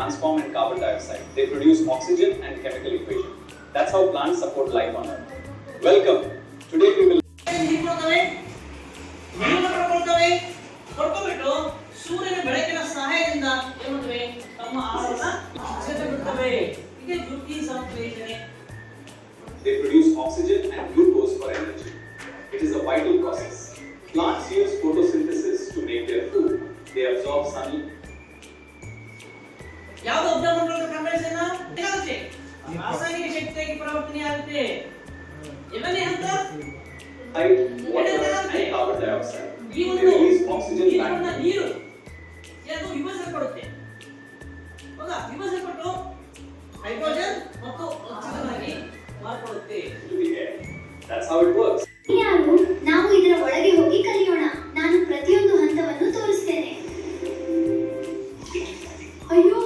transform in carbon dioxide. They produce oxygen and chemical equation. That's how plants support life on Earth. Welcome. Today we will ಸೂರ್ಯನ ಬೆಳಕಿನ ಸಹಾಯದಿಂದ ಏನು ಮಾಡುತ್ತವೆ ತಮ್ಮ ಆಹಾರವನ್ನು ಸೇವಿಸುತ್ತವೆ ಇದೇ ದ್ಯುತಿ ಸಂಶ್ಲೇಷಣೆ. They produce oxygen and glucose for energy. It is a vital process. Plants use photosynthesis to make their food. They absorb sunlight. ಯಾವುದು observe ಮಾಡೋದು ಕಂಪ್ರೆಷನ್ ಏನಾಗುತ್ತೆ ರಾಸಾಯನಿಕ ಶಕ್ತಿಯಾಗಿ ಪರಿವರ್ತನೆ ಆಗುತ್ತೆ. ಎರಡನೇ ಹಂತ Water and carbon dioxide. ಈ They release oxygen back. ನೀರು ಇದು ವಿಭಜನೆ ಪಡುತ್ತೆ. ಹೌದಾ? ವಿಭಜನೆ ಪಟ್ಟು ಹೈಡ್ರೋಜನ್ ಮತ್ತು ಆಕ್ಸಿಜನ್ ಆಗಿ ಮಾರ್ಪಡುತ್ತೆ. To the air. That's how it works. ಯಾರು ನಾವು ಇದರ ಒಳಗೆ ಹೋಗಿ ಕಲಿಯೋಣ. ನಾನು ಪ್ರತಿಯೊಂದು ಹಂತವನ್ನು ತೋರಿಸ್ತೇನೆ. ಅಯ್ಯೋ